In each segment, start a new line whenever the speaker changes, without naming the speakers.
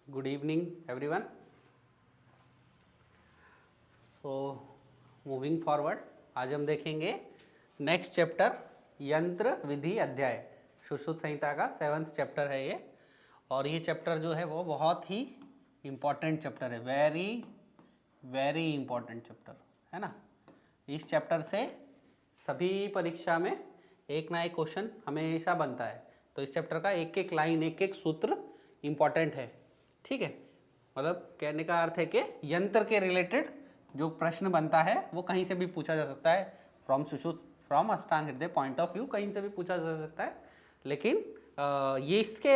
Good evening everyone. So moving forward, आज हम देखेंगे नेक्स्ट चैप्टर यंत्र विधि अध्याय। सुश्रुत संहिता का 7th चैप्टर है ये, और ये चैप्टर जो है वो बहुत ही इम्पॉर्टेंट चैप्टर है, वेरी वेरी इम्पॉर्टेंट चैप्टर है ना। इस चैप्टर से सभी परीक्षा में एक ना एक क्वेश्चन हमेशा बनता है, तो इस चैप्टर का एक एक लाइन एक एक सूत्र इम्पॉर्टेंट है। ठीक है, मतलब कहने का अर्थ है कि यंत्र के रिलेटेड जो प्रश्न बनता है वो कहीं से भी पूछा जा सकता है, फ्रॉम अष्टांग हृदय पॉइंट ऑफ व्यू कहीं से भी पूछा जा सकता है। लेकिन ये इसके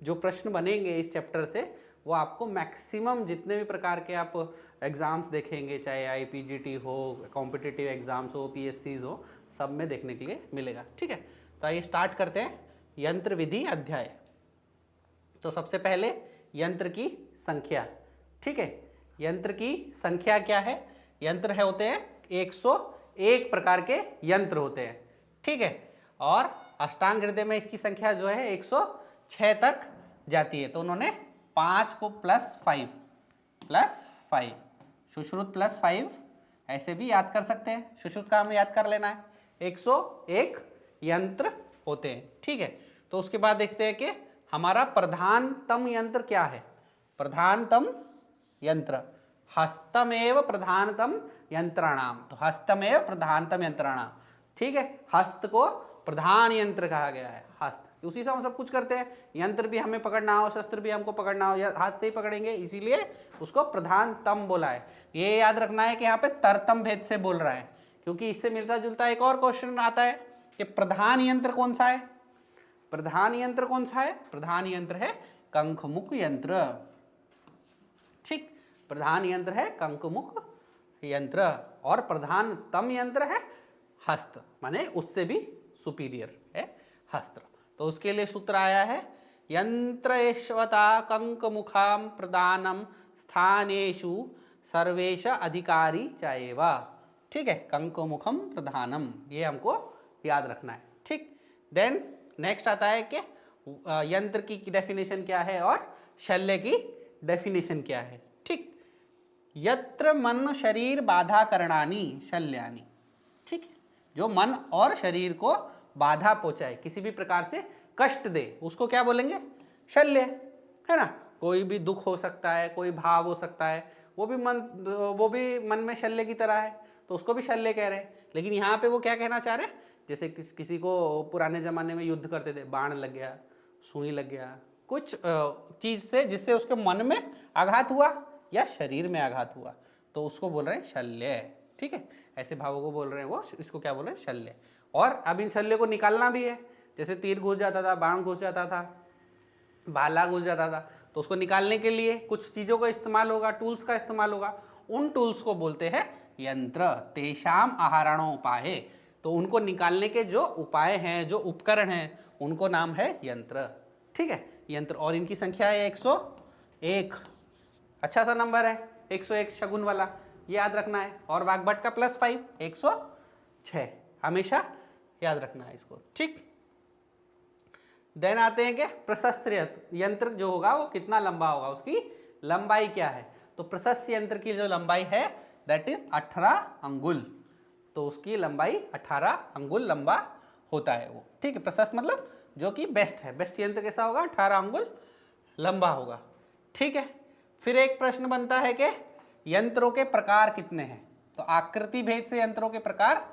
जो प्रश्न बनेंगे इस चैप्टर से वो आपको मैक्सिमम जितने भी प्रकार के आप एग्ज़ाम्स देखेंगे, चाहे आईपीजीटी हो, कॉम्पिटिटिव एग्ज़ाम्स हो, पीएससीज हो, सब में देखने के लिए मिलेगा। ठीक है, तो आइए स्टार्ट करते हैं यंत्र विधि अध्याय। तो सबसे पहले यंत्र की संख्या। ठीक है, यंत्र की संख्या क्या है? यंत्र है होते हैं 101 प्रकार के यंत्र होते हैं। ठीक है, और अष्टांग हृदय में इसकी संख्या जो है 106 तक जाती है। तो उन्होंने 5 को +5 सुश्रुत +5 ऐसे भी याद कर सकते हैं। सुश्रुत का हमें याद कर लेना है। 101 यंत्र होते हैं। ठीक है, तो उसके बाद देखते हैं कि हमारा प्रधानतम यंत्र क्या है। प्रधानतम यंत्र हस्तमेव प्रधानतम यंत्राणाम। तो हस्तमेव प्रधानतम यंत्राणाम। ठीक है, हस्त को प्रधान यंत्र कहा गया है। हस्त उसी से हम सब कुछ करते हैं। यंत्र भी हमें पकड़ना हो, शस्त्र भी हमको पकड़ना हो, हाथ से ही पकड़ेंगे, इसीलिए उसको प्रधानतम बोला है। ये याद रखना है कि यहाँ पे तरतम भेद से बोल रहा है, क्योंकि इससे मिलता जुलता एक और क्वेश्चन आता है कि प्रधान यंत्र कौन सा है। प्रधान यंत्र कौन सा है? प्रधान यंत्र है कंखमुख यंत्र। ठीक, प्रधान यंत्र है कंखमुख यंत्र, और प्रधानतम यंत्र है हस्त, माने उससे भी सुपीरियर है हस्त। तो उसके लिए सूत्र आया है यंत्रेश्वता कंकमुखाम प्रदानम स्थानेषु सर्वेश अधिकारी चाहेवा। ठीक है, कंकमुखम प्रधानम, ये हमको याद रखना है। ठीक, देन नेक्स्ट आता है कि यंत्र की डेफिनेशन क्या है और शल्य की डेफिनेशन क्या है। ठीक, यत्र मन शरीर बाधा करणानी शल्यानी। ठीक, जो मन और शरीर को बाधा पहुंचाए, किसी भी प्रकार से कष्ट दे, उसको क्या बोलेंगे? शल्य, है ना। कोई भी दुख हो सकता है, कोई भाव हो सकता है, वो भी मन में शल्य की तरह है, तो उसको भी शल्य कह रहे हैं। लेकिन यहाँ पे वो क्या कहना चाह रहे हैं? जैसे किसी को पुराने जमाने में युद्ध करते थे, बाण लग गया, सुई लग गया, कुछ चीज से जिससे उसके मन में आघात हुआ या शरीर में आघात हुआ, तो उसको बोल रहे हैं शल्य। ठीक है, ऐसे भावों को बोल रहे हैं वो, इसको क्या बोल रहे हैं? शल्य। और अब इन शल्य को निकालना भी है। जैसे तीर घुस जाता था, बाण घुस जाता था, भाला घुस जाता था, तो उसको निकालने के लिए कुछ चीजों का इस्तेमाल होगा, टूल्स का इस्तेमाल होगा। उन टूल्स को बोलते हैं यंत्र। तेषाम आहारणोपाय, तो उनको निकालने के जो उपाय हैं, जो उपकरण हैं, उनको नाम है यंत्र। ठीक है, यंत्र, और इनकी संख्या है 101। अच्छा सा नंबर है 101, शगुन वाला, याद रखना है। और वाग्भट का +5 106, हमेशा याद रखना है इसको। ठीक, देन आते हैं कि प्रशस्त यंत्र जो होगा वो कितना लंबा होगा, उसकी लंबाई क्या है। तो प्रशस्त यंत्र की जो लंबाई है दैट इज 18 अंगुल। तो उसकी लंबाई 18 अंगुल लंबा होता है वो। ठीक है, प्रशस्त मतलब जो कि बेस्ट है। बेस्ट यंत्र कैसा होगा? 18 अंगुल लंबा होगा। ठीक है, फिर एक प्रश्न बनता है कि यंत्रों के प्रकार कितने हैं। तो आकृति भेद से यंत्रों के प्रकार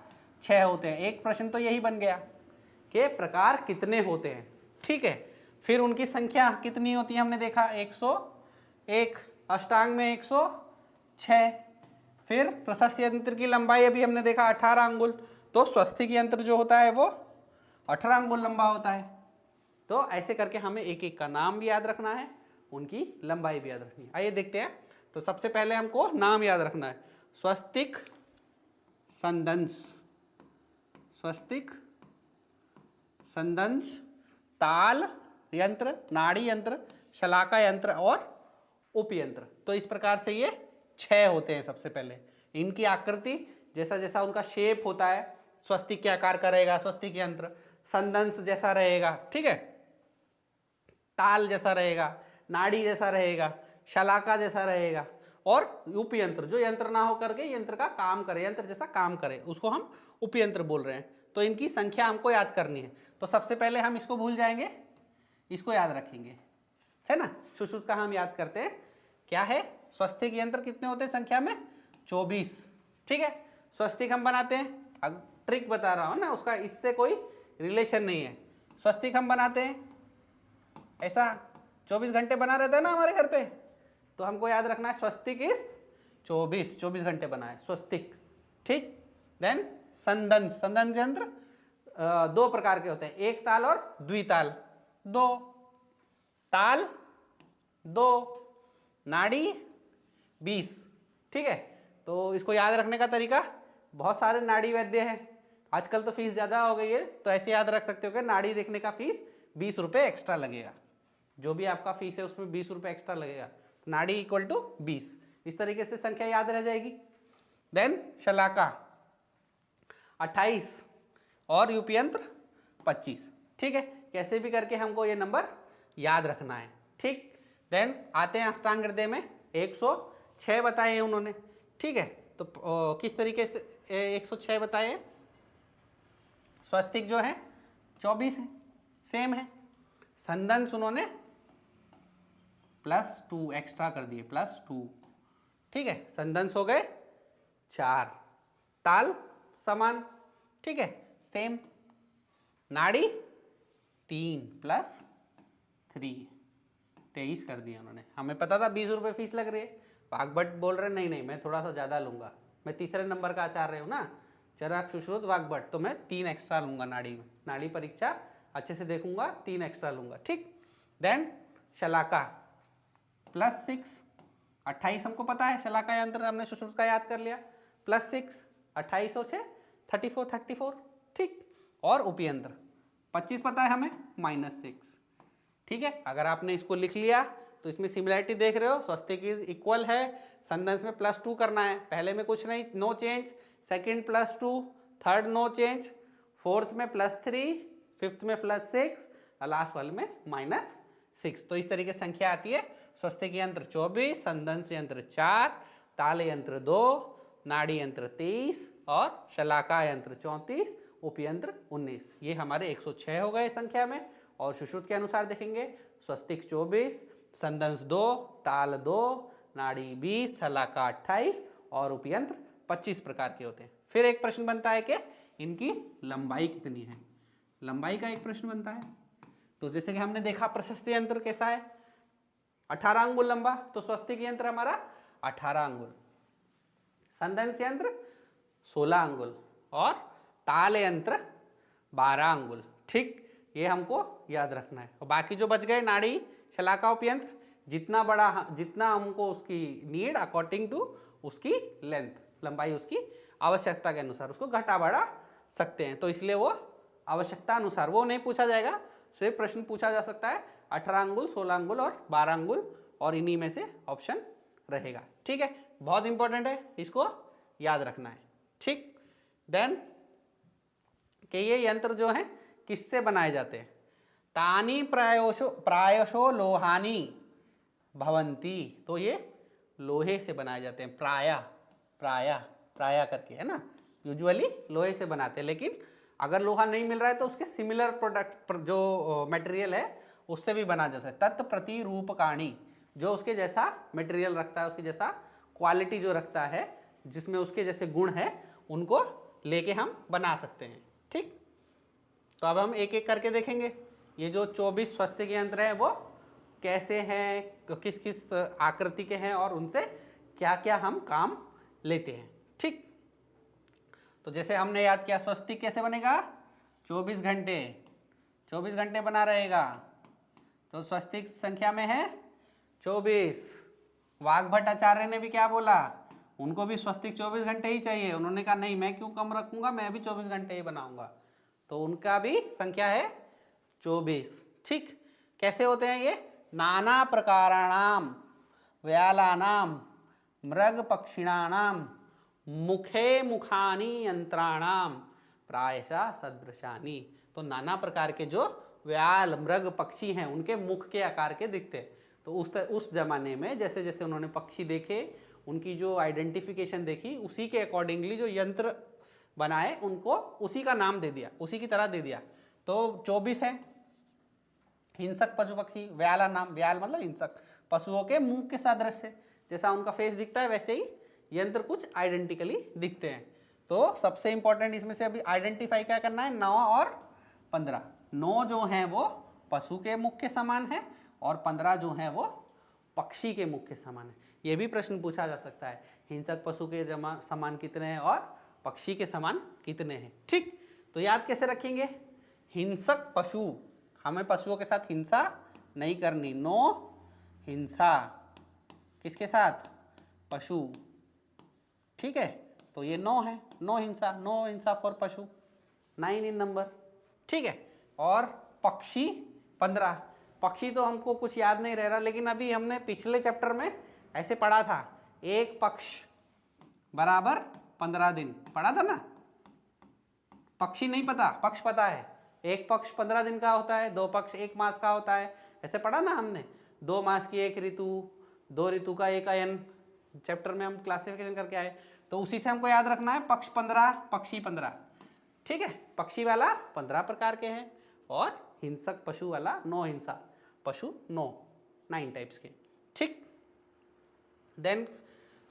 6 होते हैं। एक प्रश्न तो यही बन गया कि प्रकार कितने होते हैं। ठीक है, फिर उनकी संख्या कितनी होती है हमने देखा 101, अष्टांग में 106। फिर प्रशस्त यंत्र की लंबाई अभी हमने देखा 18 अंगुल, तो स्वस्तिक यंत्र जो होता है वो 18 अंगुल लंबा होता है। तो ऐसे करके हमें एक एक का नाम भी याद रखना है, उनकी लंबाई भी याद रखनी है। आइए देखते हैं। तो सबसे पहले हमको नाम याद रखना है। स्वस्तिक, संदंश, स्वस्तिक, संदंश, ताल यंत्र, नाड़ी यंत्र, शलाका यंत्र और उपयंत्र। तो इस प्रकार से ये 6 होते हैं। सबसे पहले इनकी आकृति, जैसा जैसा उनका शेप होता है, स्वस्तिक के आकार का रहेगा स्वस्तिक यंत्र, संदंश जैसा रहेगा, ठीक है, ताल जैसा रहेगा, नाड़ी जैसा रहेगा, शलाका जैसा रहेगा, और उपयंत्र जो यंत्र ना हो करके यंत्र का काम करे, यंत्र जैसा काम करे, उसको हम उपयंत्र बोल रहे हैं। तो इनकी संख्या हमको याद करनी है। तो सबसे पहले हम इसको भूल जाएंगे, इसको याद रखेंगे, है ना। सुश्रुत का हम याद करते हैं, क्या है, स्वस्तिक यंत्र कितने होते हैं संख्या में, 24। ठीक है, स्वस्तिक हम बनाते हैं, अब ट्रिक बता रहा हूं ना, उसका इससे कोई रिलेशन नहीं है। स्वस्तिक हम बनाते हैं, ऐसा 24 घंटे बना रहता है ना हमारे घर पे, तो हमको याद रखना है स्वस्तिक इस 24 घंटे बना है स्वस्तिक। ठीक, देन संदंश, संदंश यंत्र दो प्रकार के होते हैं, एक ताल और द्विताल। दो ताल, दो नाड़ी 20। ठीक है, तो इसको याद रखने का तरीका, बहुत सारे नाड़ी वैद्य हैं, आजकल तो फीस ज़्यादा हो गई है, तो ऐसे याद रख सकते हो कि नाड़ी देखने का फीस 20 रुपये एक्स्ट्रा लगेगा, जो भी आपका फीस है उसमें 20 रुपये एक्स्ट्रा लगेगा, नाड़ी इक्वल टू 20। इस तरीके से संख्या याद रह जाएगी। देन शलाका 28 और युपयंत्र 25। ठीक है, कैसे भी करके हमको ये नंबर याद रखना है। ठीक, देन आते हैं अष्टांग हृदय में, 106 बताए हैं उन्होंने। ठीक है, तो किस तरीके से 106 बताए हैं, स्वस्तिक जो है 24 है, सेम है। संदंश उन्होंने +2 एक्स्ट्रा कर दिए, +2। ठीक है, संदंश हो गए 4, ताल समान, ठीक है, सेम, नाड़ी 3 + 3, 23 कर दिया उन्होंने। हमें पता था 20 रुपये फीस लग रही है, वाग्भट बोल रहे नहीं नहीं मैं थोड़ा सा ज़्यादा लूँगा, मैं तीसरे नंबर का आचार्य हूँ ना, चरक सुश्रुत वाग्भट, तो मैं 3 एक्स्ट्रा लूँगा नाड़ी में, नाड़ी परीक्षा अच्छे से देखूंगा, 3 एक्स्ट्रा लूँगा। ठीक, देन शलाका +6, 28 हमको पता है, शलाका यंत्र हमने सुश्रुत का याद कर लिया, +6, 28 और 6 34। ठीक, और उपयंत्र 25 पता है हमें, -6। ठीक है, अगर आपने इसको लिख लिया तो इसमें सिमिलरिटी देख रहे हो, स्वस्तिक इज इक्वल है, संदंश में +2 करना है, पहले में कुछ नहीं, no change, second +2, third no change, fourth में +3, फिफ्थ में +6 और लास्ट वाले में -6। तो इस तरीके से संख्या आती है, स्वस्तिक यंत्र 24, संदंश यंत्र 4, ताल यंत्र 2, नाड़ी यंत्र 23 और शलाका यंत्र 34, उपयंत्र 19। ये हमारे 106 हो गए संख्या में। और सुश्रुत के अनुसार देखेंगे, स्वस्तिक 24, संदंश 2, ताल 2, नाड़ी 20, शलाका 28 और उपयंत्र 25 प्रकार के होते हैं। फिर एक प्रश्न बनता है कि इनकी लंबाई कितनी है, लंबाई का एक प्रश्न बनता है। तो जैसे कि हमने देखा प्रशस्त यंत्र कैसा है, 18 अंगुल लंबा, तो स्वस्तिक यंत्र हमारा 18 अंगुल, संदंश यंत्र 16 अंगुल और ताल यंत्र 12 अंगुल। ठीक, ये हमको याद रखना है। और बाकी जो बच गए नाड़ी, शलाका, उपयंत्र, जितना बड़ा, जितना हमको उसकी नीड अकॉर्डिंग टू उसकी लेंथ, लंबाई उसकी आवश्यकता के अनुसार उसको घटा बढ़ा सकते हैं। तो इसलिए वो आवश्यकता अनुसार वो नहीं पूछा जाएगा, सिर्फ प्रश्न पूछा जा सकता है 18 अंगुल, 16 अंगुल और 12 अंगुल, और इन्हीं में से ऑप्शन रहेगा। ठीक है, बहुत इंपॉर्टेंट है, इसको याद रखना है। ठीक, देन कि ये यंत्र जो है किससे बनाए जाते हैं, तानी प्रायशो लोहानी भवंती, तो ये लोहे से बनाए जाते हैं, प्राया करके, है ना, यूजुअली लोहे से बनाते हैं। लेकिन अगर लोहा नहीं मिल रहा है तो उसके सिमिलर प्रोडक्ट जो मटेरियल है उससे भी बना जा सकता है। तत् प्रतिरूपकाणी, जो उसके जैसा मटेरियल रखता है, उसके जैसा क्वालिटी जो रखता है, जिसमें उसके जैसे गुण है, उनको लेके हम बना सकते हैं। ठीक, तो अब हम एक एक करके देखेंगे, ये जो 24 स्वस्तिक यंत्र हैं वो कैसे हैं, किस किस आकृति के हैं और उनसे क्या क्या हम काम लेते हैं। ठीक, तो जैसे हमने याद किया, स्वस्तिक कैसे बनेगा, 24 घंटे बना रहेगा, तो स्वस्तिक संख्या में है 24। वाग्भट आचार्य ने भी क्या बोला, उनको भी स्वस्तिक 24 घंटे ही चाहिए, उन्होंने कहा नहीं मैं क्यों कम रखूंगा, मैं भी 24 घंटे ही बनाऊंगा, तो उनका भी संख्या है 24। ठीक, कैसे होते हैं ये, नाना प्रकाराणाम व्यालानाम मृग पक्षिणानाम मुखे मुखानी यंत्राणाम प्रायशः सदृशानी, तो नाना प्रकार के जो व्याल मृग पक्षी हैं उनके मुख के आकार के दिखते हैं, तो उस जमाने में जैसे जैसे उन्होंने पक्षी देखे, उनकी जो आइडेंटिफिकेशन देखी, उसी के अकॉर्डिंगली जो यंत्र बनाए उनको उसी का नाम दे दिया, उसी की तरह दे दिया। तो 24 है हिंसक पशु पक्षी। व्याला नाम, व्याल मतलब हिंसक, पशुओं के मुंह के सादृश्य, जैसा उनका फेस दिखता है वैसे ही यंत्र कुछ आइडेंटिकली दिखते हैं। तो सबसे इंपॉर्टेंट इसमें से अभी आइडेंटिफाई क्या करना है, 9 और 15। 9 जो हैं वो पशु के मुख के समान है और 15 जो हैं वो पक्षी के मुख के समान है। ये भी प्रश्न पूछा जा सकता है, हिंसक पशु के समान कितने हैं और पक्षी के समान कितने हैं। ठीक, तो याद कैसे रखेंगे, हिंसक पशु, हमें पशुओं के साथ हिंसा नहीं करनी, नो हिंसा, किसके साथ, पशु। ठीक है, तो ये 9 है, नो हिंसा फॉर पशु, 9 इन नंबर। ठीक है, और पक्षी 15। पक्षी तो हमको कुछ याद नहीं रह रहा, लेकिन अभी हमने पिछले चैप्टर में ऐसे पढ़ा था, एक पक्ष बराबर 15 दिन, पढ़ा था ना। पक्षी नहीं पता, पक्ष पता है। एक पक्ष 15 दिन का होता है, 2 पक्ष 1 मास का होता है, ऐसे पढ़ा ना हमने। 2 मास की 1 ऋतु, 2 ऋतु का 1 अयन, चैप्टर में हम क्लासिफिकेशन करके आए। तो उसी से हमको याद रखना है, पक्ष 15 पक्षी 15। ठीक है, पक्षी वाला 15 प्रकार के हैं और हिंसक पशु वाला 9 हिंसा पशु 9 टाइप्स के। ठीक, देन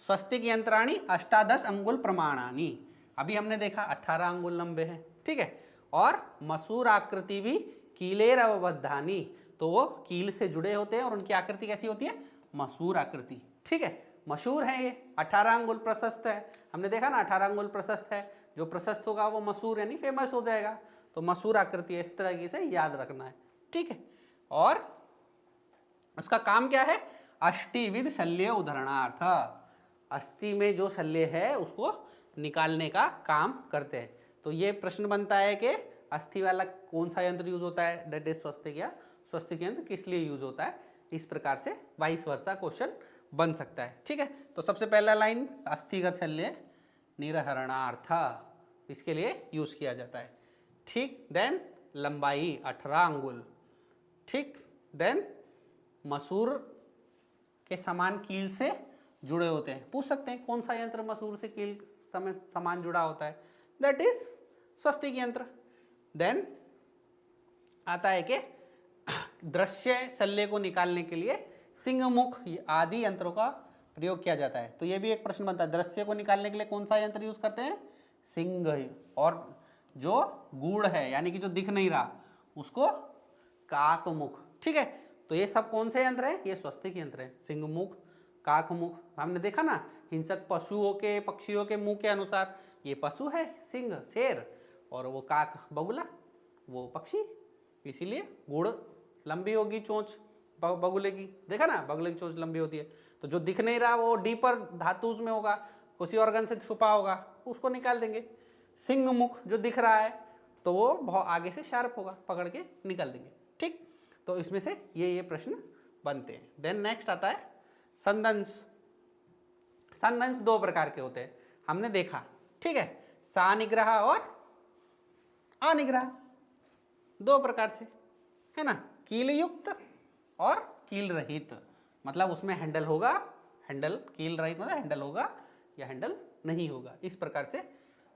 स्वस्तिक यंत्राणी अष्टादश अंगुल प्रमाणानी, अभी हमने देखा 18 अंगुल लंबे हैं। ठीक है, और मसूर आकृति भी कीलेर अवबद्धानी, तो वो कील से जुड़े होते हैं और उनकी आकृति कैसी होती है, मसूर आकृति। ठीक है, मशहूर है ये, 18 अंगुल प्रशस्त है, हमने देखा ना 18 अंगुल प्रशस्त है, जो प्रशस्त होगा वो मशहूर यानी फेमस हो जाएगा। तो मशहूर आकृति है, इस तरीके से याद रखना है। ठीक है, और उसका काम क्या है, अष्टिविध शल्य उदाहरणार्थ, अस्थि में जो शल्य है उसको निकालने का काम करते हैं। तो ये प्रश्न बनता है कि अस्थि वाला कौन सा यंत्र यूज होता है, दैट इज स्वस्तिक, या स्वस्तिक यंत्र किस लिए यूज होता है, इस प्रकार से वाइस वर्सा क्वेश्चन बन सकता है। ठीक है, तो सबसे पहला लाइन अस्थिगत शल्य निरहरणार्थ, इसके लिए यूज किया जाता है। ठीक, देन लंबाई 18 अंगुल। ठीक, देन मसूर के समान कील से जुड़े होते हैं। पूछ सकते हैं कौन सा यंत्र मसूर से कील समान जुड़ा होता है, दैट इज स्वस्तिक यंत्र। देन आता है कि दृश्य शल्य को निकालने के लिए सिंह मुख आदि यंत्रों का प्रयोग किया जाता है। तो ये भी एक प्रश्न बनता है, दृश्य को निकालने के लिए कौन सा यंत्र यूज करते हैं, सिंह, और जो गूढ़ है यानी कि जो दिख नहीं रहा उसको काक मुख। ठीक है, तो ये सब कौन से यंत्र हैं, ये स्वस्तिक यंत्र है, सिंह मुख, काक मुख। हमने देखा ना, हिंसक पशुओं के पक्षियों के मुंह के अनुसार ये पशु है सिंह शेर, और वो काक बगुला वो पक्षी, इसीलिए गुड़ लंबी होगी चोंच बगुले की, देखा ना बगुले की चोंच लंबी होती है। तो जो दिख नहीं रहा वो डीपर धातुज में होगा, उसी ऑर्गन से छुपा होगा, उसको निकाल देंगे। सिंह मुख जो दिख रहा है तो वो बहुत आगे से शार्प होगा, पकड़ के निकाल देंगे। ठीक, तो इसमें से ये प्रश्न बनते हैं। देन नेक्स्ट आता है संदंश। संदंश 2 प्रकार के होते हैं, हमने देखा। ठीक है, सानिग्रह और अनिग्रह, 2 प्रकार से है ना, कील युक्त और कील रहित, मतलब उसमें हैंडल होगा, हैंडल कील रहित मतलब हैंडल होगा या हैंडल नहीं होगा, इस प्रकार से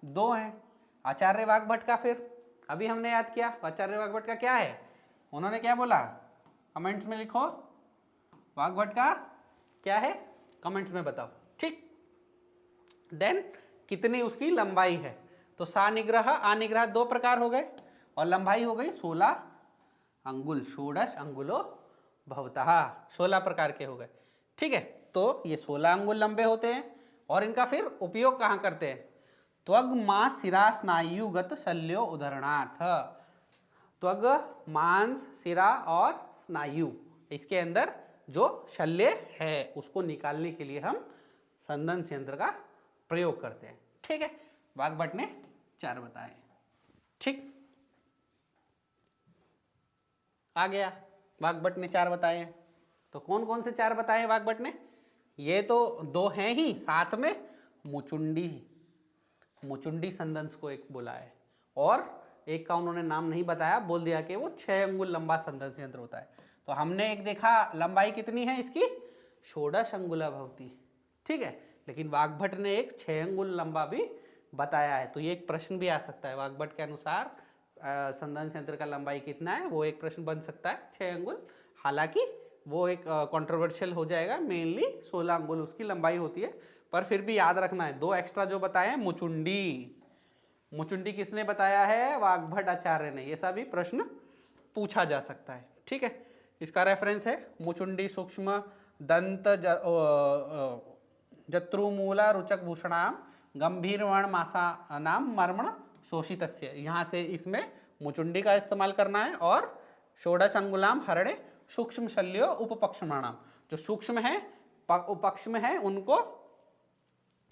2 हैं। आचार्य वाग्भट का फिर अभी हमने याद किया, आचार्य वाग्भट का क्या है, उन्होंने क्या बोला, कमेंट्स में लिखो, वाग्भट का क्या है कमेंट्स में बताओ। ठीक, देन कितनी उसकी लंबाई है, तो सानिग्रह अनिग्रह 2 प्रकार हो गए और लंबाई हो गई 16 अंगुल, षोडश अंगुलो भवतः, 16 प्रकार के हो गए। ठीक है, तो ये 16 अंगुल लंबे होते हैं और इनका फिर उपयोग कहाँ करते हैं, त्वग मांस सिरा स्नायुगत शल्यो उदाहरणार्थ, त्वग मांस सिरा और स्नायु, इसके अंदर जो शल्य है उसको निकालने के लिए हम संदंश यंत्र का प्रयोग करते हैं। ठीक है, वाग्भट ने 4 बताए। ठीक, आ गया, वाग्भट ने 4 बताए हैं। तो कौन कौन से 4 बताए वाग्भट ने, ये तो 2 हैं ही, साथ में मुचुंडी संदंश को एक बोला है, और एक का उन्होंने नाम नहीं बताया, बोल दिया कि वो 6 अंगुल लंबा संदंश यंत्र होता है। तो तो हमने एक देखा लंबाई कितनी है इसकी, षोडश अंगुला भवती, ठीक है। लेकिन वाग्भट ने एक 6 अंगुल लंबा भी बताया है, तो ये एक प्रश्न भी आ सकता है, वाग्भट के अनुसार संदंश यंत्र का लंबाई कितना है, वो एक प्रश्न बन सकता है 6 अंगुल। हालांकि वो एक कंट्रोवर्शियल हो जाएगा, मेनली 16 अंगुल उसकी लंबाई होती है, पर फिर भी याद रखना है। 2 एक्स्ट्रा जो बताए हैं, मुचुंडी, मुचुंडी किसने बताया है, वाग्भट आचार्य ने। ये सभी प्रश्न पूछा जा सकता है, ठीक है। इसका रेफरेंस है मुचुंडी सूक्ष्म दंत जत्रुमूला रुचक भूषणाम गंभीर वर्ण मासा नाम मर्मण शोषित। यहाँ से इसमें मुचुंडी का इस्तेमाल करना है, और षोडश अंगुलाम हरणे सूक्ष्म शल्यो उपपक्षमाणाम, जो सूक्ष्म है उपक्ष में है उनको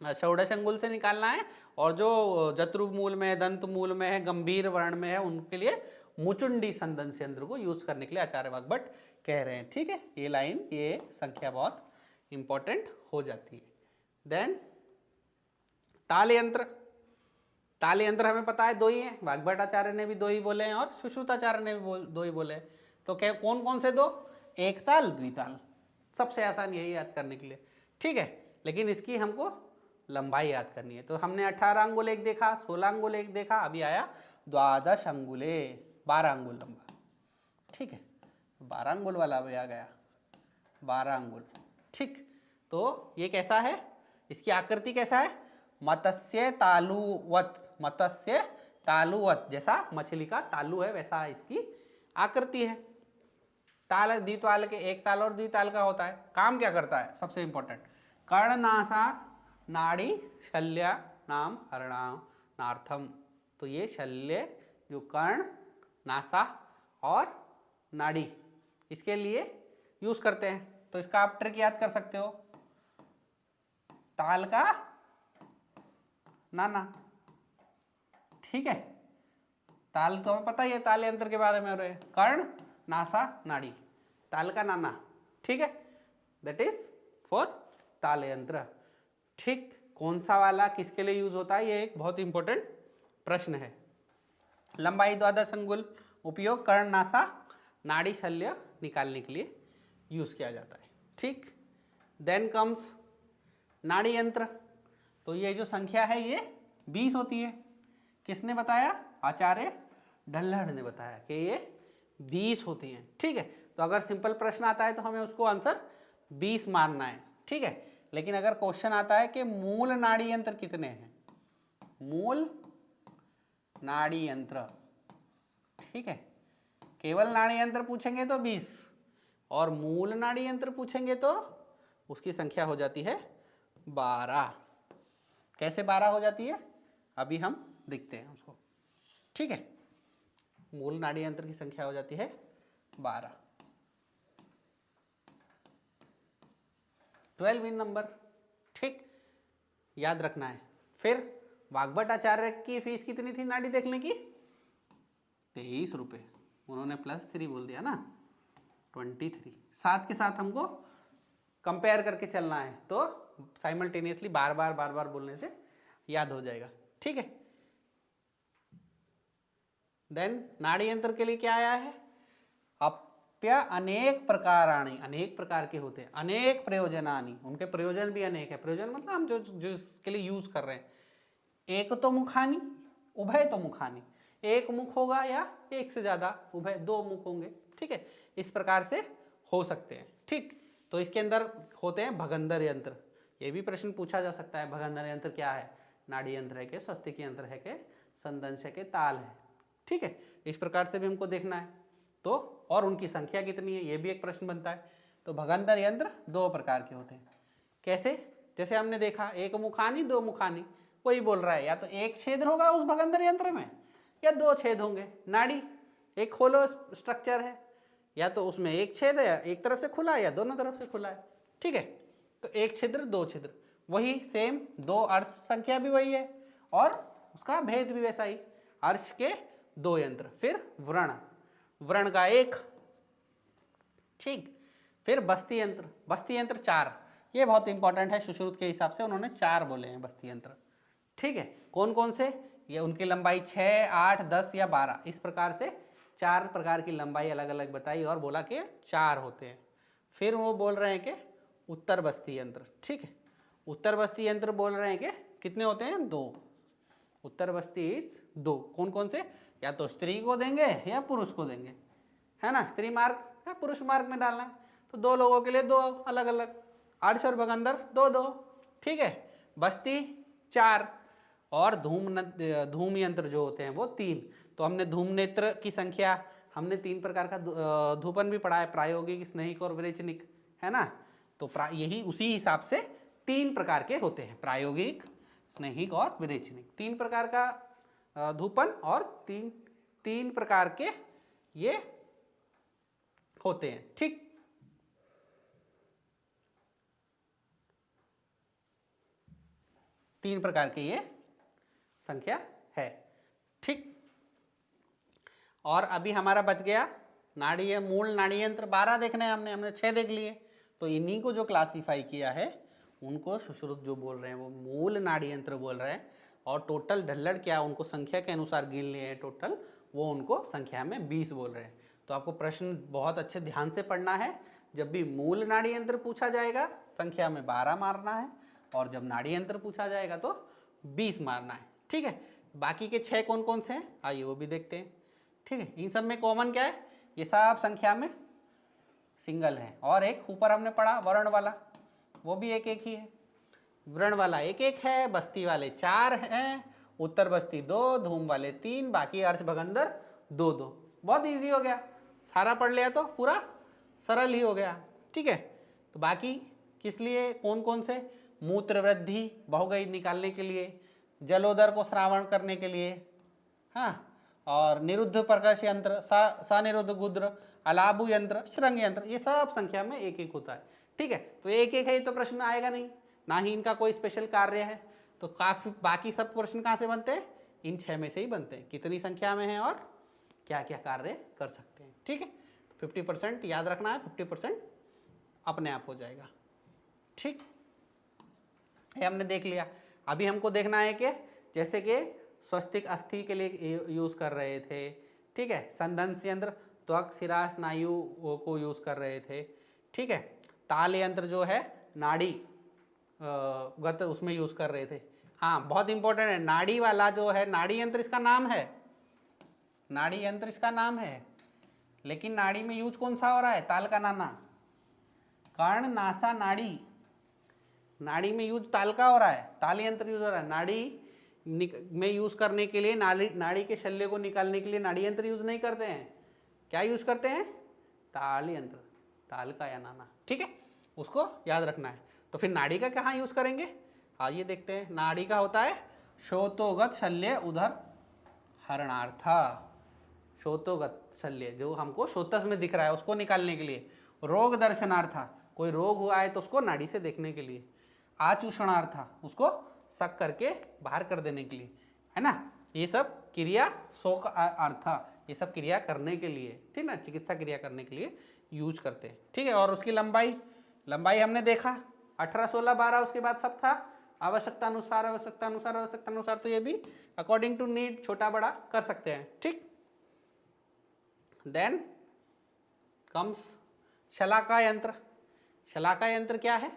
षोडश अंगुल से निकालना है, और जो जत्रुमूल में दंत मूल में है गंभीर वर्ण में है उनके लिए मुचुंडी संदंश यंत्र को यूज करने के लिए आचार्य वाग्भट कह रहे हैं, ठीक है। ये लाइन, ये संख्या बहुत इंपॉर्टेंट हो जाती है। देन ताल यंत्र, ताल यंत्र हमें पता है 2 ही है, वाग्भट आचार्य ने भी 2 ही बोले हैं और सुश्रुताचार्य ने भी 2 ही बोले हैं। तो क्या कौन कौन से 2, एक ताल द्विताल, सबसे आसान यही याद करने के लिए, ठीक है। लेकिन इसकी हमको लंबाई याद करनी है, तो हमने 18 अंगुल एक देखा, 16 अंगुल एक देखा, अभी आया 12 अंगुले, 12 अंगुल लंबा, ठीक है। 12 अंगुल वाला भी आ गया, 12 अंगुल, ठीक। तो ये कैसा है, इसकी आकृति कैसा है, मत्स्य तालुवत, मत्स्य तालुवत, जैसा मछली का तालु है वैसा इसकी आकृति है। ताल द्विताल के, एक ताल और द्विताल का होता है। काम क्या करता है, सबसे इंपॉर्टेंट, कर्णनासा नाड़ी शल्य नाम हरणार्थम। तो ये शल्य जो कर्ण, नासा और नाड़ी, इसके लिए यूज करते हैं। तो इसका आप ट्रिक याद कर सकते हो, ताल का नाना, ठीक है। ताल तो हमें पता ही है, ताल यंत्र के बारे में, कर्ण नासा नाड़ी, ताल का नाना, ठीक है। दैट इज फॉर ताल यंत्र, ठीक। कौन सा वाला किसके लिए यूज होता है, ये एक बहुत इंपॉर्टेंट प्रश्न है। लंबाई 12 अंगुल, उपयोग कर्ण नासा नाड़ी शल्य निकालने के लिए यूज किया जाता है, ठीक। देन कम्स नाड़ी यंत्र। तो ये जो संख्या है ये 20 होती है, किसने बताया, आचार्य ढल्लड़ ने बताया कि ये 20 होती हैं, ठीक है। तो अगर सिंपल प्रश्न आता है तो हमें उसको आंसर 20 मानना है, ठीक है। लेकिन अगर क्वेश्चन आता है कि मूल नाड़ी यंत्र कितने हैं, मूल नाड़ी यंत्र, ठीक है, केवल नाड़ी यंत्र पूछेंगे तो 20, और मूल नाड़ी यंत्र पूछेंगे तो उसकी संख्या हो जाती है 12। कैसे 12 हो जाती है, अभी हम देखते हैं उसको, ठीक है। मूल नाड़ी यंत्र की संख्या हो जाती है 12, 12 इन नंबर, ठीक, याद रखना है। फिर वाग्भट आचार्य की फीस कितनी थी नाड़ी देखने की, 23 रुपये, उन्होंने +3 बोल दिया ना, 23। साथ के साथ हमको कंपेयर करके चलना है, तो साइमल्टेनियसली बार बार बोलने से याद हो जाएगा, ठीक है। देन नाड़ी यंत्र के लिए क्या आया है, अप्य अनेक प्रकाराणि, अनेक प्रकार के होते हैं, अनेक प्रयोजनानि, उनके प्रयोजन भी अनेक है। प्रयोजन मतलब हम जो इसके लिए यूज कर रहे हैं, एक तो मुखानी, उभय तो मुखानी, एक मुख होगा या एक से ज्यादा, उभय 2 मुख होंगे, ठीक है। इस प्रकार से हो सकते हैं, ठीक। तो इसके अंदर होते हैं भगंदर यंत्र, ये भी प्रश्न पूछा जा सकता है, भगंदर यंत्र क्या है, नाड़ी यंत्र है के स्वस्तिक यंत्र है के संदंश है के ताल है, ठीक है। इस प्रकार से भी हमको देखना है, तो और उनकी संख्या कितनी है, ये भी एक प्रश्न बनता है। तो भगंदर यंत्र 2 प्रकार के होते हैं, कैसे, जैसे हमने देखा एक मुखानी 2 मुखानी, वही बोल रहा है, या तो एक छेद होगा उस भगंदर यंत्र में या 2 छेद होंगे। नाड़ी एक होलो स्ट्रक्चर है, या तो उसमें एक छेद है, एक तरफ से खुला है या दोनों तरफ से खुला है, ठीक है। तो एक छिद्र 2 छिद्र, वही सेम 2 अर्श संख्या भी वही है, और उसका भेद भी वैसा ही, अर्श के 2 यंत्र। फिर व्रण, व्रण का 1, ठीक। फिर बस्ती यंत्र, बस्ती यंत्र 4, ये बहुत इंपॉर्टेंट है, सुश्रुत के हिसाब से उन्होंने 4 बोले हैं बस्ती यंत्र, ठीक है। कौन कौन से, ये उनकी लंबाई 6, 8, 10 या 12, इस प्रकार से 4 प्रकार की लंबाई अलग अलग बताई और बोला कि 4 होते हैं। फिर वो बोल रहे हैं कि उत्तर बस्ती यंत्र, ठीक है, उत्तर बस्ती यंत्र बोल रहे हैं कि कितने होते हैं, 2। उत्तर बस्ती 2, कौन कौन से, या तो स्त्री को देंगे या पुरुष को देंगे, है ना, स्त्री मार्ग या पुरुष मार्ग में डालना है, तो 2 लोगों के लिए 2 अलग अलग, आर्ष और भगंदर 2-2, ठीक है, बस्ती 4 और धूम यंत्र जो होते हैं वो 3। तो हमने धूम नेत्र की संख्या, हमने 3 प्रकार का धूपन भी पढ़ा है, प्रायोगिक, स्नेहिक और विरेचनिक, है ना, तो यही उसी हिसाब से 3 प्रकार के होते हैं, प्रायोगिक, स्नेहिक और विरेचनिक, 3 प्रकार का धूपन और 3 प्रकार के ये होते हैं, ठीक। तीन प्रकार की ये संख्या है, ठीक। और अभी हमारा बच गया नाड़ी है, मूल नाड़ी यंत्र 12 देखने हैं हमने 6 देख लिए, तो इन्हीं को जो क्लासिफाई किया है उनको सुश्रुत जो बोल रहे हैं वो मूल नाड़ी यंत्र बोल रहे हैं, और टोटल ढल्लड़ क्या उनको संख्या के अनुसार गिन लिए हैं टोटल, वो उनको संख्या में 20 बोल रहे हैं। तो आपको प्रश्न बहुत अच्छे ध्यान से पढ़ना है, जब भी मूल नाड़ी यंत्र पूछा जाएगा संख्या में 12 मारना है, और जब नाड़ी यंत्र पूछा जाएगा तो 20 मारना है, ठीक है। बाकी के 6 कौन कौन से हैं आइए वो भी देखते हैं, ठीक है। इन सब में कॉमन क्या है, ये सब संख्या में सिंगल है, और एक ऊपर हमने पढ़ा वर्ण वाला, वो भी एक एक ही है, वर्ण वाला एक एक है, बस्ती वाले 4 हैं, उत्तर बस्ती 2, धूम वाले 3, बाकी अर्श भगंदर 2-2। बहुत इजी हो गया, सारा पढ़ लिया तो पूरा सरल ही हो गया, ठीक है। तो बाकी किस लिए, कौन कौन से, मूत्र वृद्धि बहुगई निकालने के लिए, जलोदर को श्रावण करने के लिए, हाँ, और निरुद्ध प्रकाश यंत्र, सनिरुद्ध गुद्र, अलाबु यंत्र, श्रृंग यंत्र, ये सब संख्या में एक एक होता है, ठीक है। तो एक एक है तो प्रश्न आएगा नहीं, ना ही इनका कोई स्पेशल कार्य है, तो काफी बाकी सब प्रश्न कहाँ से बनते हैं, इन 6 में से ही बनते हैं, कितनी संख्या में है और क्या क्या कार्य कर सकते हैं, ठीक है। तो 50% याद रखना है, 50% अपने आप हो जाएगा, ठीक। ये हमने देख लिया। अभी हमको देखना है कि जैसे कि स्वस्तिक अस्थि के लिए यूज कर रहे थे, ठीक है, संदंश यंत्र त्वक शिरा स्नायु को यूज कर रहे थे, ठीक है, ताल यंत्र जो है नाड़ी गत उसमें यूज कर रहे थे। हाँ बहुत इंपॉर्टेंट है, नाड़ी वाला जो है नाड़ी यंत्र इसका नाम है, नाड़ी यंत्र इसका नाम है, लेकिन नाड़ी में यूज कौन सा हो रहा है, ताल का नाना, कर्ण नासा नाड़ी, नाड़ी में यूज ताल का हो रहा है, ताल यंत्र यूज हो रहा है। नाड़ी में यूज करने के लिए, नाड़ी के शल्य को निकालने के लिए नाड़ी यंत्र यूज नहीं करते हैं, क्या यूज करते हैं, ताल यंत्र, ताल का या नाना, ठीक है, उसको याद रखना है। तो फिर नाड़ी का कहाँ यूज करेंगे, आइए देखते हैं। नाड़ी का होता है श्रोतोगत शल्य उदर हरणार्थ, श्रोतोगत शल्य जो हमको श्रोतस में दिख रहा है उसको निकालने के लिए, रोग दर्शनार्थ, कोई रोग हुआ है तो उसको नाड़ी से देखने के लिए, आचूषणार्थ उसको सक करके बाहर कर देने के लिए, है ना, ये सब क्रिया शोक अर्थ, ये सब क्रिया करने के लिए, ठीक ना, चिकित्सा क्रिया करने के लिए यूज करते हैं, ठीक है। और उसकी लंबाई हमने देखा 18, 16, 12, उसके बाद सब था आवश्यकता अनुसार आवश्यकता अनुसार आवश्यकता अनुसार, तो ये भी अकॉर्डिंग टू नीड छोटा बड़ा कर सकते हैं, ठीक। देन कम्स शलाका यंत्र, शलाका यंत्र क्या है,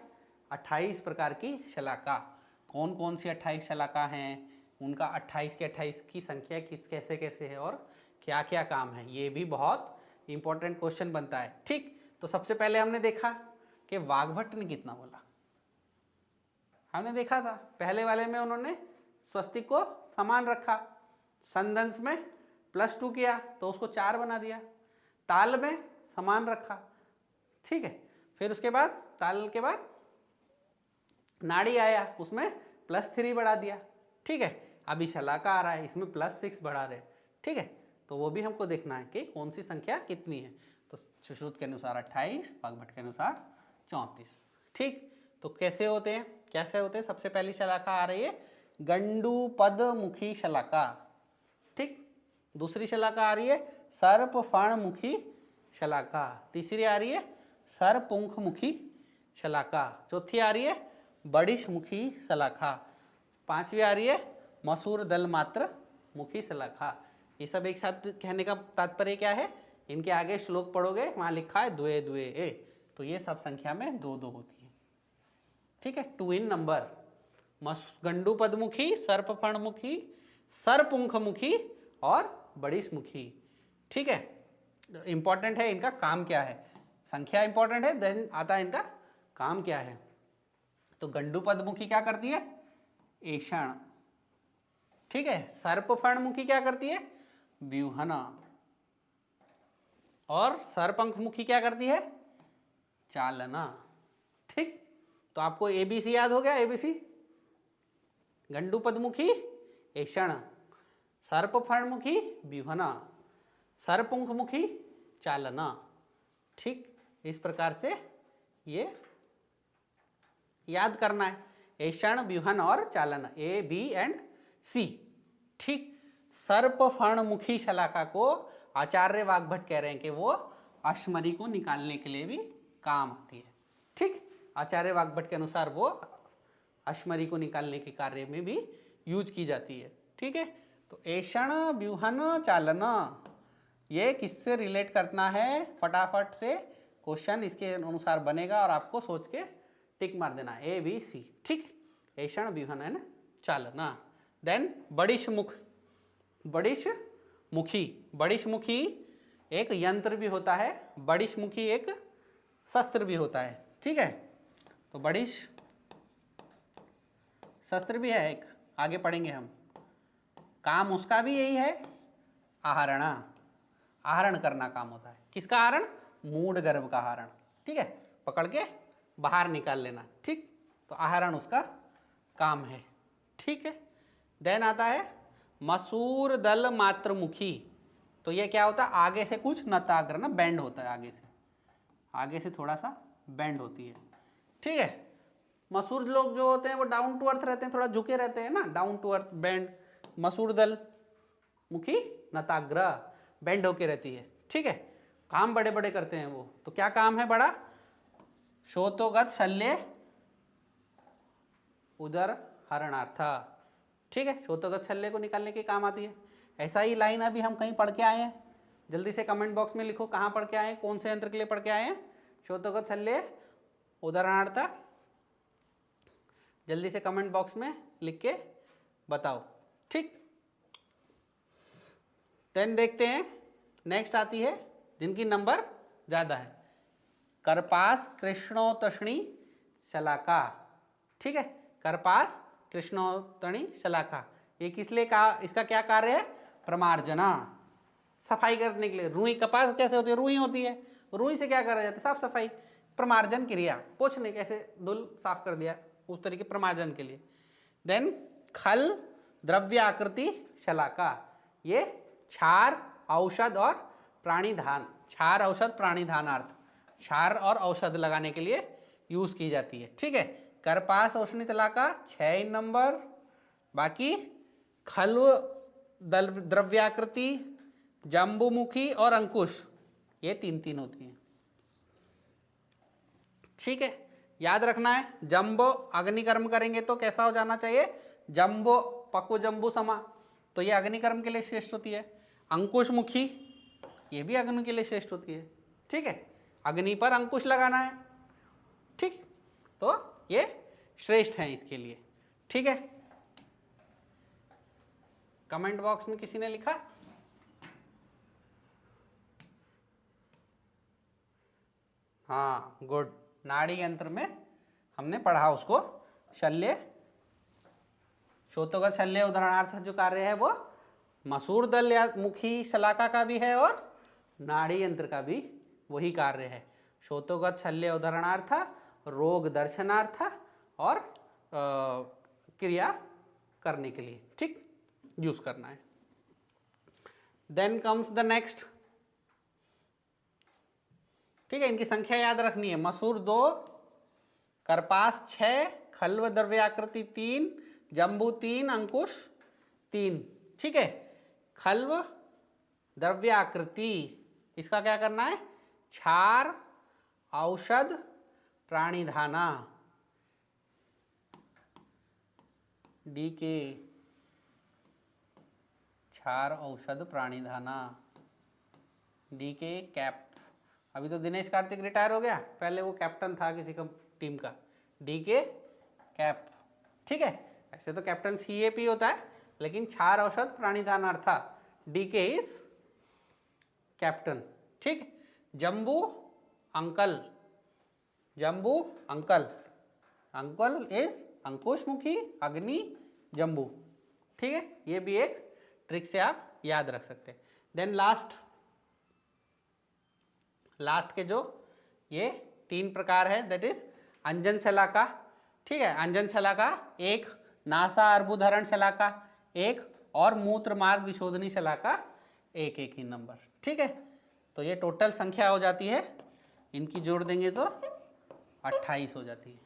28 प्रकार की शलाका, कौन कौन सी 28 शलाका हैं, उनका 28 के 28 की संख्या कैसे कैसे है और क्या क्या काम है, ये भी बहुत इंपॉर्टेंट क्वेश्चन बनता है, ठीक। तो सबसे पहले हमने देखा कि वाग्भट ने कितना बोला, हमने देखा था पहले वाले में उन्होंने स्वस्तिक को समान रखा, संदंश में +2 किया तो उसको 4 बना दिया, ताल में समान रखा, ठीक है, फिर उसके बाद ताल के बाद नाड़ी आया उसमें +3 बढ़ा दिया, ठीक है। अभी शलाका आ रहा है इसमें +6 बढ़ा रहे, ठीक है, तो वो भी हमको देखना है कि कौन सी संख्या कितनी है, तो सुश्रुत के अनुसार 28, वाग्भट के अनुसार 34, ठीक। तो कैसे होते हैं, कैसे होते हैं, सबसे पहली शलाका आ रही है गंडू पद मुखी शलाका, ठीक, दूसरी शलाका आ रही है सर्प फण मुखी शलाका, तीसरी आ रही है सर्पुंख मुखी शलाका, चौथी आ रही है बड़िश मुखी शलाका, पांचवी आ रही है मसूर दल मात्र मुखी शलाका, ये सब एक साथ कहने का तात्पर्य क्या है, इनके आगे श्लोक पढ़ोगे वहां लिखा है द्वे द्वे ए, तो ये सब संख्या में दो दो होती है। ठीक है, 2 इन नंबर, गंडू पदमुखी, सर्प फणमुखी, सरपुंखमुखी और बड़िशमुखी। ठीक है, इंपॉर्टेंट है इनका काम क्या है, संख्या इंपॉर्टेंट है, देन आता है इनका काम क्या है। तो गंडू पदमुखी क्या करती है, ऐषण। ठीक है, सर्प फणमुखी क्या करती है, व्यूहना। और सरपंखमुखी क्या करती है, चालना। ठीक, तो आपको एबीसी याद हो गया, एबीसी, गंडू पदमुखी ऐषण, सर्प फणमुखी व्यूहना, सरपुंखमुखी चालना। ठीक, इस प्रकार से ये याद करना है, ऐषण, व्यूहन और चालन, ए बी एंड सी। ठीक, सर्प फणमुखी शलाका को आचार्य वाग्भट कह रहे हैं कि वो अश्मरी को निकालने के लिए भी काम आती है। ठीक, आचार्य वाग्भट के अनुसार वो अश्मरी को निकालने के कार्य में भी यूज की जाती है। ठीक है, तो ऐषण, व्यूहन, चालन, ये किससे रिलेट करना है, फटाफट से क्वेश्चन इसके अनुसार बनेगा और आपको सोच के टिक मार देना, ए बी सी। ठीक, ऐषण, व्यूहन एंड चालना। देन बड़िशमुख, बड़िशमुखी, बड़िशमुखी एक यंत्र भी होता है, बड़िशमुखी एक शस्त्र भी होता है। ठीक है, तो बड़िश शस्त्र भी है एक, आगे पढ़ेंगे हम। काम उसका भी यही है, आहरणा, आहरण करना काम होता है। किसका आहरण, मूढ़ गर्भ का आहरण। ठीक है, पकड़ के बाहर निकाल लेना। ठीक, तो आहरण उसका काम है। ठीक है, देन आता है मसूर दल मात्रमुखी। तो ये क्या होता है, आगे से कुछ नताग्र ना बेंड होता है, आगे से थोड़ा सा बेंड होती है। ठीक है, मसूर लोग जो होते हैं वो डाउन टू अर्थ रहते हैं, थोड़ा झुके रहते हैं ना, डाउन टू अर्थ बेंड। मसूर दल मुखी नताग्र, बेंड होके रहती है। ठीक है, काम बड़े बड़े करते हैं वो। तो क्या काम है बड़ा, शोतोगत शल्य उदर हरणार्थ। ठीक है, शोतोगत शल्य को निकालने के काम आती है। ऐसा ही लाइन अभी हम कहीं पढ़ के आए हैं, जल्दी से कमेंट बॉक्स में लिखो कहाँ पढ़ के आए हैं, कौन से यंत्र के लिए पढ़ के आए हैं, शोतोगत शल्य उदाहरणार्थ। जल्दी से कमेंट बॉक्स में लिख के बताओ। ठीक, देन देखते हैं नेक्स्ट आती है जिनकी नंबर ज़्यादा है, करपास कृष्णोतष्णी शलाका। ठीक है, करपास कृष्णोतणी शलाका, ये किस लिए का, इसका क्या कार्य है, प्रमार्जना, सफाई करने के लिए। रुई, कपास कैसे होती है, रुई होती है, रुई से क्या करा जाता है, साफ सफाई, प्रमार्जन क्रिया, पोछने, कैसे धुल साफ कर दिया, उस तरीके प्रमार्जन के लिए। देन खल द्रव्याकृति शलाका, ये क्षार, औषध और प्राणीधान, क्षार, औषध, प्राणीधानार्थ, क्षार और औषध लगाने के लिए यूज की जाती है। ठीक है, करपास औष्णी शलाका 6 नंबर, बाकी खल द्रव्याकृति, जम्बुमुखी और अंकुश, ये 3 होती हैं। ठीक है, याद रखना है, जम्बो अग्निकर्म करेंगे तो कैसा हो जाना चाहिए, जम्बो पक्व जम्बू समा, तो ये अग्निकर्म के लिए श्रेष्ठ होती है। अंकुशमुखी, ये भी अग्नि के लिए श्रेष्ठ होती है। ठीक है, अग्नि पर अंकुश लगाना है। ठीक, तो ये श्रेष्ठ है इसके लिए। ठीक है, कमेंट बॉक्स में किसी ने लिखा, हाँ गुड, नाड़ी यंत्र में हमने पढ़ा उसको, शल्य, शोतोगत शल्य उदाहरणार्थ जो कार्य है वो मसूर दल या मुखी शलाका का भी है और नाड़ी यंत्र का भी वही कार्य है। शोतोगत शल्य उदाहरणार्थ, रोग दर्शनार्थ और क्रिया करने के लिए, ठीक, यूज करना है। Then comes the next. ठीक है, इनकी संख्या याद रखनी है, मसूर 2, करपास 6, खल्व द्रव्याकृति 3, जम्बू 3, अंकुश 3। ठीक है, खल्व द्रव्याकृति, इसका क्या करना है, क्षार, औषध, प्राणीधाना, डी के, क्षार औषध प्राणिधाना। डी के कैप, अभी तो दिनेश कार्तिक रिटायर हो गया, पहले वो कैप्टन था किसी का टीम का। डी के कैप, ठीक है। ऐसे तो कैप्टन CAP होता है, लेकिन क्षार औषध प्राणिधानार्था डी के इज कैप्टन, ठीक। जम्बू अंकल, जम्बू अंकल, अंकल इज अंकुशमुखी अग्नि जम्बू, ठीक है। ये भी एक ट्रिक से आप याद रख सकते हैं। देन लास्ट के जो ये 3 प्रकार है, दैट इज अंजन शलाका, ठीक है। अंजन शलाका एक, नासा अर्बुधरण शलाका एक, और मूत्र मार्ग विशोधनी शलाका एक ही नंबर, ठीक है। तो ये टोटल संख्या हो जाती है, इनकी जोड़ देंगे तो 28 हो जाती है,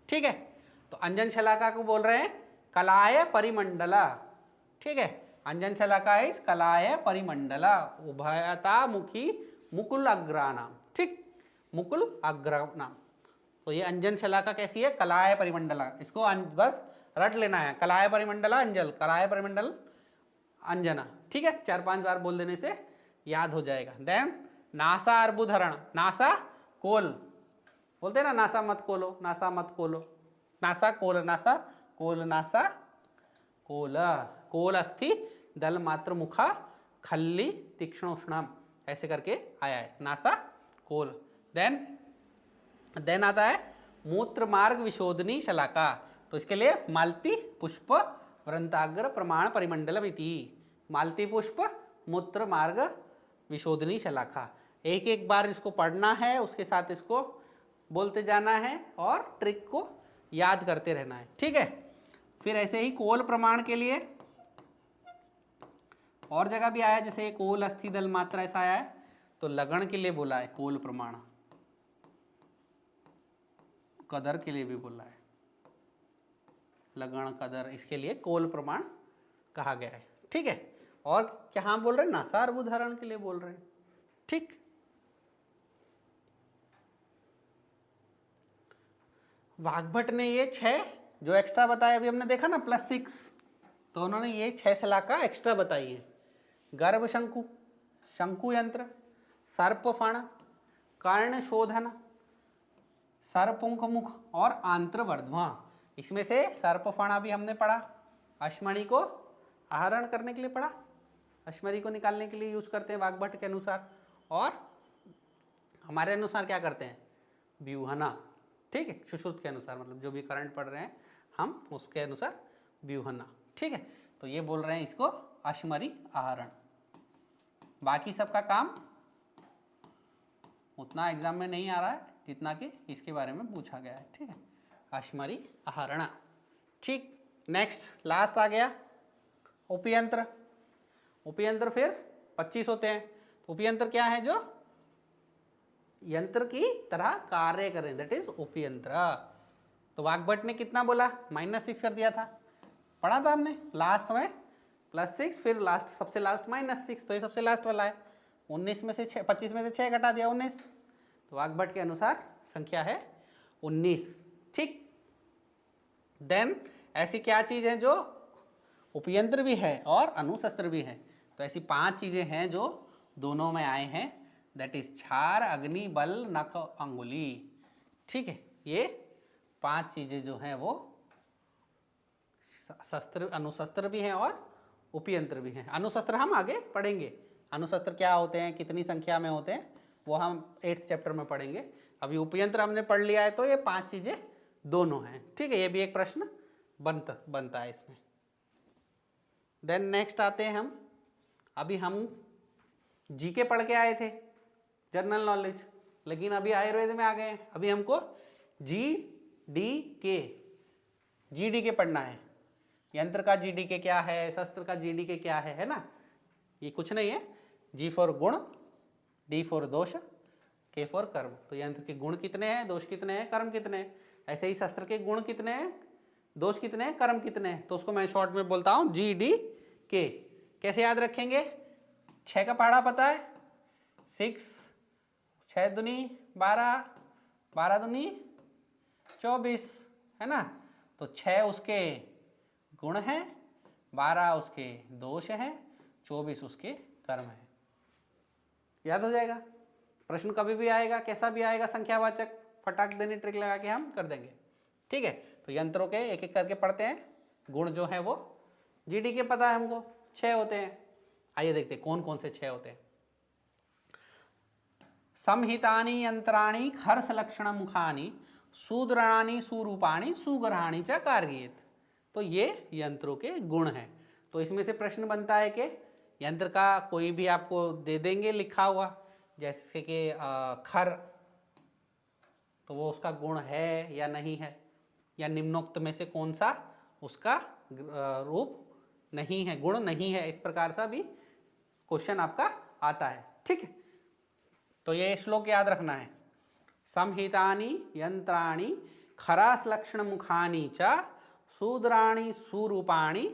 ठीक है। तो अंजन शलाका को बोल रहे हैं कलाय परिमंडला, ठीक है। अंजन शलाका इज कलाय परिमंडला उभयतामुखी मुकुल अग्रानाम, ठीक, मुकुल अग्रानाम। तो ये अंजन शलाका कैसी है, कलाय परिमंडला, इसको बस रट लेना है, कलाय परिमंडला अंजल, कलाय परिमंडल अंजना, ठीक है। 4-5 बार बोल देने से याद हो जाएगा। देन नासा अर्बुधरण, नासा कोल, बोलते हैं ना नासा मत खोलो, नासा मत खोलो, नासा कोल, नासा कोल, नासा कोल, कोल अस्थि दल मात्र मुखा खल्ली तीक्ष्णोष्णम, ऐसे करके आया है नासा कोल। देन आता है मूत्र मार्ग विशोधनी शलाका, तो इसके लिए मालती पुष्प वृंताग्र प्रमाण परिमंडलम इति, मालती पुष्प मूत्र मार्ग विशोधनी शलाका। एक बार इसको पढ़ना है, उसके साथ इसको बोलते जाना है और ट्रिक को याद करते रहना है, ठीक है। फिर ऐसे ही कोल प्रमाण के लिए और जगह भी आया, जैसे कोल अस्थि दल मात्रा ऐसा आया है, तो लगन के लिए बोला है कोल प्रमाण, कदर के लिए भी बोला है, लगन कदर, इसके लिए कोल प्रमाण कहा गया है, ठीक है। और क्या बोल रहे हैं, नासा अर्बुधरण के लिए बोल रहे हैं, ठीक। वाग्भट ने ये 6 जो एक्स्ट्रा बताया, अभी हमने देखा ना +6, तो उन्होंने ये 6 शलाका एक्स्ट्रा बताई है। गर्भ शंकु, शंकु यंत्र, सर्पफण, कर्ण शोधन, सर्पुंख मुख और आंत्रवर्ध्मा। इसमें से सर्पफण अभी हमने पढ़ा, अश्मणि को आहरण करने के लिए पढ़ा, अश्मणि को निकालने के लिए यूज करते हैं वाग्भट के अनुसार, और हमारे अनुसार क्या करते हैं, व्यूहना, ठीक है, सुश्रुत के अनुसार, मतलब जो भी करंट पढ़ रहे हैं हम उसके अनुसार व्यूहना, ठीक है। तो ये बोल रहे हैं इसको अश्मरी आहरण। बाकी सबका काम उतना एग्जाम में नहीं आ रहा है जितना कि इसके बारे में पूछा गया है, ठीक है, अश्मरी आहरण, ठीक। नेक्स्ट लास्ट आ गया उपयंत्र। उपयंत्र फिर 25 होते हैं। तो उपयंत्र क्या है, जो यंत्र की तरह कार्य करें, दैट इज उपयंत्र। तो वाग्भट ने कितना बोला, -6 कर दिया था, पढ़ा था हमने लास्ट में, +6 फिर लास्ट सबसे लास्ट -6, तो ये सबसे लास्ट वाला है। 19 में से 6, 25 में से 6 घटा दिया 19, तो वाग्भट के अनुसार संख्या है 19, ठीक। देन ऐसी क्या चीज है जो उपयंत्र भी है और अनुशस्त्र भी है, तो ऐसी 5 चीजें हैं जो दोनों में आए हैं, दैट इज क्षार, अग्नि, बल, नख, अंगुली, ठीक है। ये 5 चीजें जो हैं वो शस्त्र, अनुशस्त्र भी हैं और उपयंत्र भी हैं। अनुशस्त्र हम आगे पढ़ेंगे, अनुशस्त्र क्या होते हैं, कितनी संख्या में होते हैं, वो हम 8th चैप्टर में पढ़ेंगे। अभी उपयंत्र हमने पढ़ लिया है, तो ये 5 चीजें दोनों हैं, ठीक है। ये भी एक प्रश्न बनता है इसमें। देन नेक्स्ट आते हैं हम, अभी हम जीके पढ़ के आए थे, जनरल नॉलेज, लेकिन अभी आयुर्वेद में आ गए हैं। अभी हमको जीडीके पढ़ना है। यंत्र का जीडीके क्या है, शस्त्र का जीडीके क्या है ना, ये कुछ नहीं है। जी फॉर गुण, डी फॉर दोष, के फॉर कर्म। तो यंत्र के गुण कितने हैं, दोष कितने हैं, कर्म कितने हैं, ऐसे ही शस्त्र के गुण कितने हैं, दोष कितने हैं, कर्म कितने हैं, तो उसको मैं शॉर्ट में बोलता हूं जीडीके। कैसे याद रखेंगे, 6 का पहाड़ा पता है, 6, 6 दूनी 12, 12 दूनी 24, है ना। तो 6 उसके गुण हैं, 12 उसके दोष हैं, 24 उसके कर्म है। याद हो जाएगा। प्रश्न कभी भी आएगा, कैसा भी आएगा संख्यावाचक, फटाक देने ट्रिक लगा के हम कर देंगे। ठीक है, तो यंत्रों के एक एक करके पढ़ते हैं। गुण जो है वो जीडी के पता है हमको, 6 होते हैं। आइए देखते हैं कौन कौन से 6 होते हैं। संहितानि यंत्राणि हर्ष लक्षण मुखानि सुदृढ़ानि सुरूपाणि सुग्रहाणि च कार्येत। तो ये यंत्रों के गुण हैं। तो इसमें से प्रश्न बनता है कि यंत्र का कोई भी आपको दे देंगे लिखा हुआ, जैसे कि खर, तो वो उसका गुण है या नहीं है, या निम्नोक्त में से कौन सा उसका रूप नहीं है, गुण नहीं है, इस प्रकार का भी क्वेश्चन आपका आता है। ठीक है, तो ये श्लोक याद रखना है। संहितानि यंत्राणि खरास लक्षण मुखानि च सुदृढ़ानि सुरूपाणि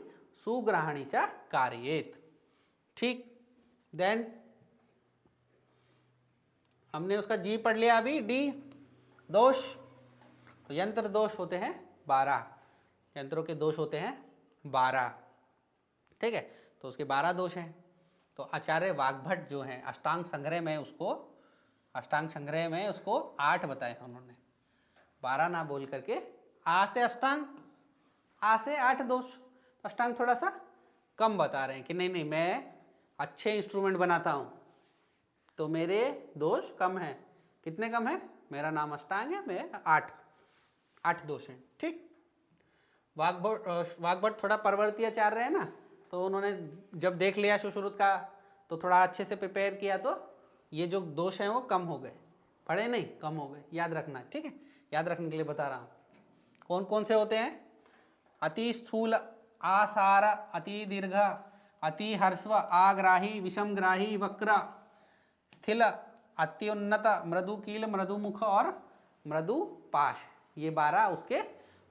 सुग्रहाणि च कार्येत। ठीक, देन हमने उसका जी पढ़ लिया। अभी डी दोष, तो यंत्र दोष होते हैं 12, यंत्रों के दोष होते हैं 12। ठीक है, तो उसके 12 दोष हैं। तो आचार्य वाग्भट जो हैं अष्टांग संग्रह में उसको 8 बताए उन्होंने, 12 ना बोल करके। आ से अष्टांग, आ से 8 दोष, अष्टांग थोड़ा सा कम बता रहे हैं कि नहीं नहीं मैं अच्छे इंस्ट्रूमेंट बनाता हूँ तो मेरे दोष कम हैं। कितने कम है? मेरा नाम अष्टांग है, मैं 8 दोष हैं। ठीक, वाग्भट थोड़ा परवर्ती आचार्य है ना, तो उन्होंने जब देख लिया सुश्रुत का तो थोड़ा अच्छे से प्रिपेयर किया, तो ये जो दोष हैं वो कम हो गए, पढ़े नहीं कम हो गए। याद रखना है, ठीक है, याद रखने के लिए बता रहा हूँ। कौन कौन से होते हैं? अति स्थूल, आसार, अति दीर्घ, अति हर्स्व, आग्राही, विषमग्राही, वक्र, स्थिल, अत्युन्नत, मृदु कील, मृदु मुख और मृदु पाश। ये 12 उसके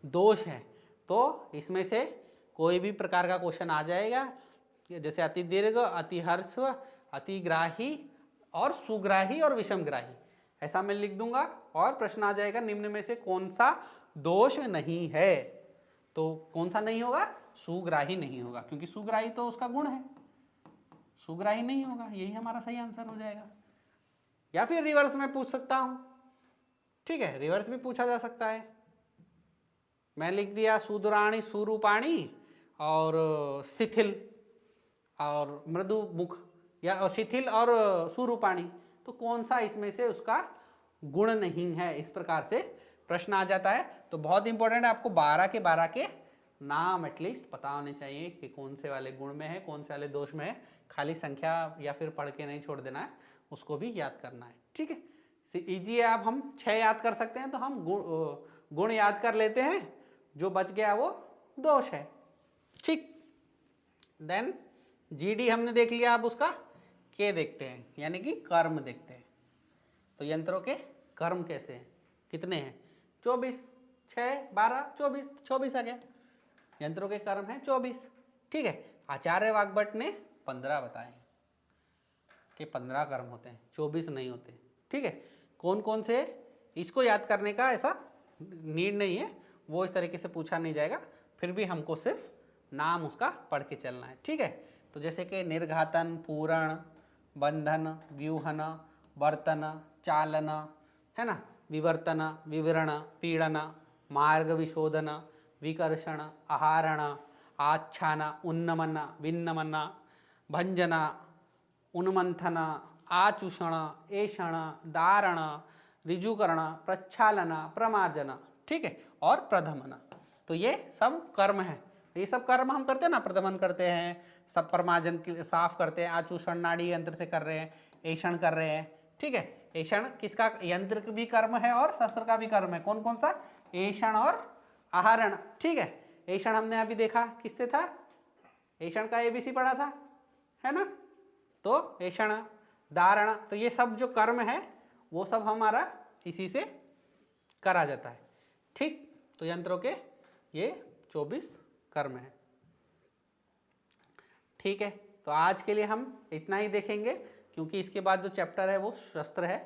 दोष हैं। तो इसमें से कोई भी प्रकार का क्वेश्चन आ जाएगा, जैसे अति दीर्घ, अति हर्स्व, अति ग्राही और सुग्राही और विषमग्राही, ऐसा मैं लिख दूंगा और प्रश्न आ जाएगा निम्न में से कौन सा दोष नहीं है। तो कौन सा नहीं होगा? सुग्राही नहीं होगा, क्योंकि सुग्राही तो उसका गुण है, सुग्राही नहीं होगा, यही हमारा सही आंसर हो जाएगा। या फिर रिवर्स में पूछ सकता हूं, ठीक है, रिवर्स भी पूछा जा सकता है। मैं लिख दिया सुदृढ़ानि सुरूपाणि और शिथिल और मृदु मुख, या शिथिल और सुरूपाणि, तो कौन सा इसमें से उसका गुण नहीं है, इस प्रकार से प्रश्न आ जाता है। तो बहुत इंपॉर्टेंट है, आपको 12 के नाम एटलीस्ट पता होने चाहिए कि कौन से वाले गुण में है, कौन से वाले दोष में है। खाली संख्या या फिर पढ़ के नहीं छोड़ देना है, उसको भी याद करना है। ठीक है, इजी है। अब हम 6 याद कर सकते हैं, तो हम गुण याद कर लेते हैं, जो बच गया वो दोष है। ठीक, देन जीडी हमने देख लिया, अब उसका के देखते हैं, यानी कि कर्म देखते हैं। तो यंत्रों के कर्म कैसे हैं, कितने हैं? 24, 6, 12, 24 आ गया। यंत्रों के कर्म हैं 24। ठीक है, आचार्य वाग्भट ने 15 बताए कि 15 कर्म होते हैं, 24 नहीं होते। ठीक है, कौन कौन से, इसको याद करने का ऐसा नीड नहीं है, वो इस तरीके से पूछा नहीं जाएगा, फिर भी हमको सिर्फ नाम उसका पढ़ के चलना है। ठीक है, तो जैसे कि निर्घातन, पूरण, बंधन, व्यूहन, वर्तन, चालन, है ना, विवर्तन, विवरण, पीड़न, मार्ग विशोधन, विकर्षण, आहारण, आच्छान, उन्नमन, विन्नमन, भंजन, उन्मंथन, आचूषण, ऐषण, दारण, ऋजुकरण, प्रक्षालन, प्रमार्जन, ठीक है, और प्रधमन। तो ये सब कर्म है, ये सब कर्म हम करते हैं ना, प्रधमन करते हैं, सब प्रमार्जन साफ करते हैं, आचूषण नाड़ी यंत्र से कर रहे हैं, ऐषण कर रहे हैं। ठीक है, ऐषण किसका, यंत्र का भी कर्म है और शस्त्र का भी कर्म है। कौन कौन सा? ऐषण और आहारण। ठीक है, ऐषण हमने अभी देखा किससे था, ऐषण का एबीसी पढ़ा था, है ना। तो ऐषण, दारण, तो ये सब जो कर्म है वो सब हमारा इसी से करा जाता है। ठीक, तो यंत्रों के ये 24 कर्म है। ठीक है, तो आज के लिए हम इतना ही देखेंगे, क्योंकि इसके बाद जो चैप्टर है वो शस्त्र है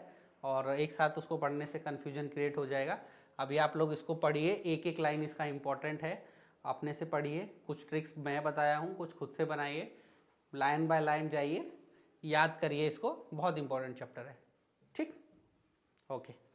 और एक साथ उसको पढ़ने से कन्फ्यूजन क्रिएट हो जाएगा। अभी आप लोग इसको पढ़िए, एक एक लाइन इसका इम्पोर्टेंट है, अपने से पढ़िए, कुछ ट्रिक्स मैं बताया हूँ, कुछ खुद से बनाइए, लाइन बाय लाइन जाइए, याद करिए इसको, बहुत इंपॉर्टेंट चैप्टर है। ठीक, ओके।